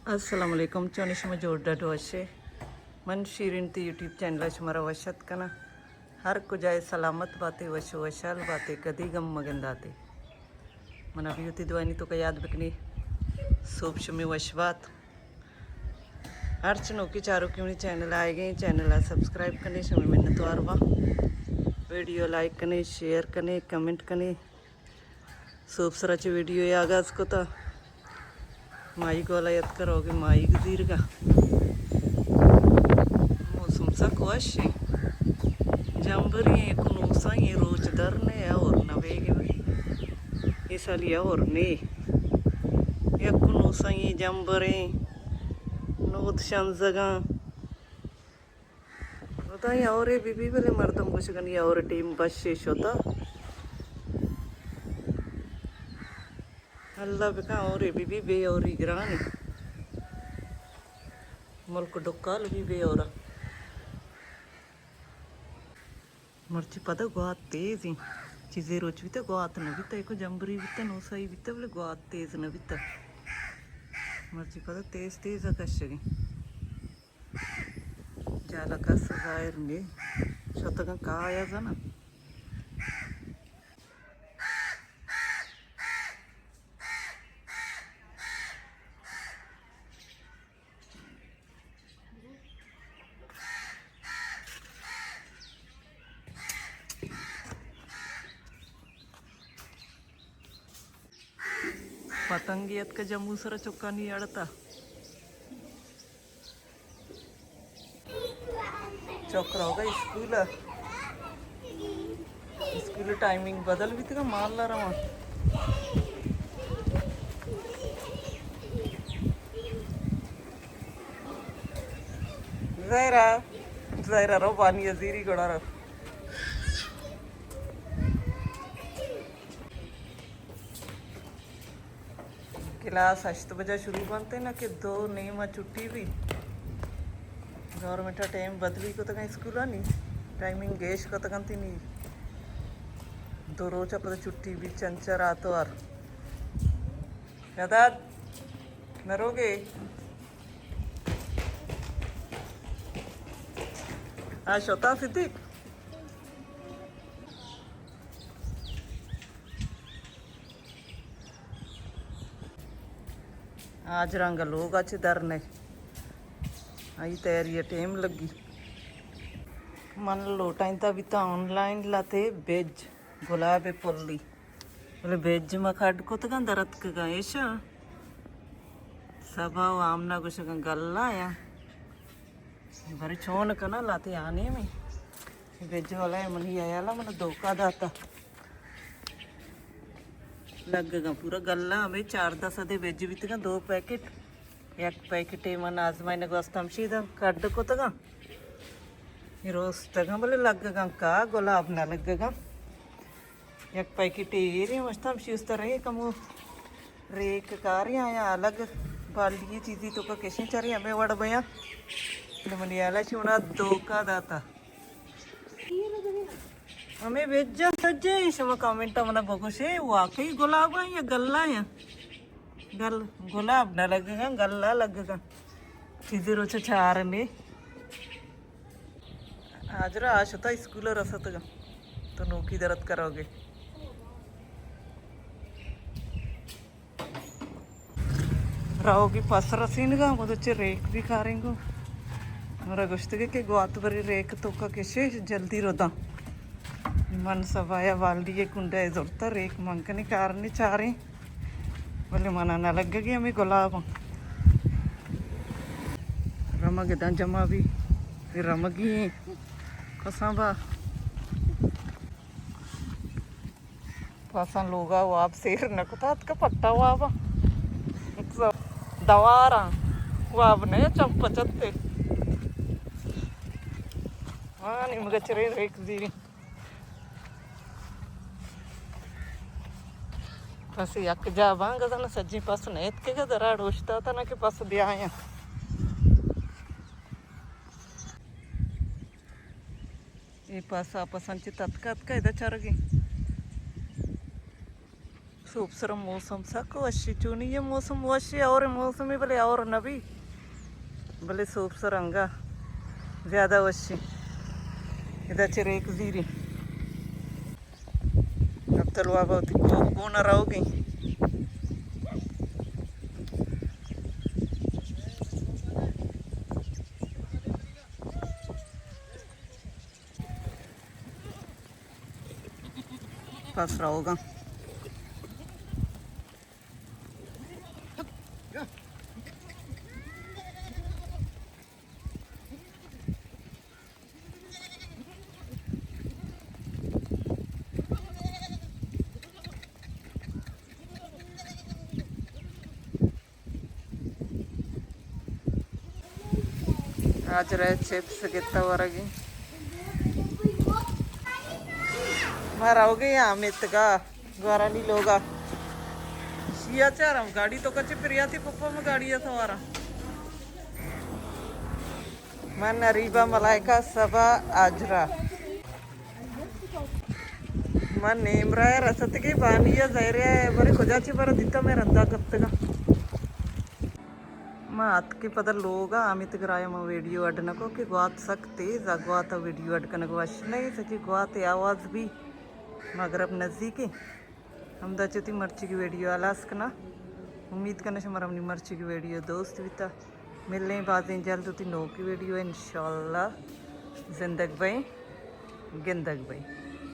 अस्सलामुअलैकुम चौनिशमा जोरडा डोशे मन शीरिन ती यूट्यूब चैनल शुमारा वशत कना हर को जाए सलामत बातें वशो वशाल बातें कदी गम मगंदाते मन अभी होती दुआनी तो का याद बकनी सूप शुमी वशवात हर चनों की चारों क्यों चैनल आए गए चैनल सब्सक्राइब करने शुमी मिन्नत वारवा वीडियो लाइक करने शेयर करने कमेंट करने सूप सराची वीडियो आगाज को तो माई गोला यत करोगे माई गजीर का मौसम सा खुश है जंबरी कुनूसा ये रोज दरने है और नवेगे इस लिया और ने ये कुनूसा ये जंबरे नोद शंजगा होता है और ये बीबी वाले मर्दम कुछ करनी और टीम बस शेष होता अल्लाह बेका और बीबी बे और ग्रानी मुल्क डुक्काल भी बे और मर्ची पता गुआत तेज ही चीज़ें रोच भी तो गुआत न भी तो जंबरी भी तो नौसाई भी तो बोले गुआत तेज न भी तो मर्ची पता तेज तेज आकाशगी जाला का सजायर ने शतक का आया था ना पतंगियत का जम्मू सरा चुक्का नहीं अड़ता चौकरा होगा स्कूल टाइमिंग बदल भी थी मान ला रहा ज़ायरा ज़ायरा रो पानी अजीरी गड़ा रहा क्लास 8 बजे शुरू बनते ना कि 2 नहीं छुट्टी भी गवर्नमेंट टाइम बदली को तो कहीं स्कूल नहीं टाइमिंग गेश को तो कंती नहीं 2 रोज अपने छुट्टी भी चंचर आतवार दादा नरोगे आज शोता सिद्दीक आज रंग लोग अच्छे डरने आई तैयारी टाइम लगी मन लो टाइम भी तो ऑनलाइन लाते बेज गुलाब पुल्ली बोले बेज में खड को तो दरत का ऐसा सभा आमना कुछ गल्ला या बड़ी छोन का ना लाते आने में बेज वाला है मनी आया ला मन धोखा दाता लग गया पूरा गल्ला हमें 4-10 अदे वेज भी तक 2 पैकेट 1 पैकेट मन आजमाइन गोस्ताम सीधा कड को तक रोज तक बोले लग गया का गुलाब ना लग गया 1 पैकेट ये मस्ताम सीस्ता रहे कमो रेक कार आया अलग बाली चीज़ी तो का कैसे चारी हमें वड़ बया मनियाला चुना 2 का दाता हमें वेजा सज्जे इसमें कमेंट मना बगुशे वाकई गुलाब है या गल्ला है गल गुलाब ना लगेगा गल्ला लगेगा चीज़ें रोचे चार में आज रा आज होता स्कूल रसत का तो नौकी दरद करोगे रहोगी पस रसीन का मुझे रेक भी खा रही को मेरा गुश्त के गुआत भरी रेक तो का कैसे जल्दी रोदा मन सवाया वाल दिए कुंडा जोड़ता रेक मंकने कारने चारे बोले मना ना लग गई हमें गुलाब रमग दा जमा भी फिर रमगी कसाबा पासा लोगा वो आप शेर नकतात का पट्टा वाबा दवारा वो आपने चंपचत्ते हाँ निम्न चरे रेक जीरी बस यक जा बांगा था ना सज्जी पास ने इतके का दरा रोशता था ना के पास दिया है ये पास आप संचित तत्कात का इधर चरगी Super मौसम sak वशी चुनी ये मौसम वशी और मौसम ही भले और नबी भले super रंगा ज़्यादा वशी इधर चरेक ज़ीरी अब तलवा बहुत को न रहोगी पास रहोगा आज रहे चिप्स कितना वरगी मारा हो गई अमित का द्वारा नहीं लोगा शिया चार हम गाड़ी तो कच्चे प्रिया थी पप्पा में गाड़ी है सवारा मन रीबा मलाइका सबा आजरा मन नेमरा है रसत की पानी है जहरे है बड़े खुजाची पर दिता में रंदा कब का मैं हाथ के पता लोगा अमित कराया मैं वीडियो अडन को कि गुआत सकते जागवात वीडियो अडकन को वश नहीं सची गुआत आवाज़ भी मगर अब नज़दीक है हम दचती मर्ची की वीडियो आलास करना उम्मीद करना हमारा अपनी मर्ची की वीडियो दोस्त भी था मिलने बातें जल्द होती नो की वीडियो इंशाल्लाह जिंदगी भाई गिंदग भाई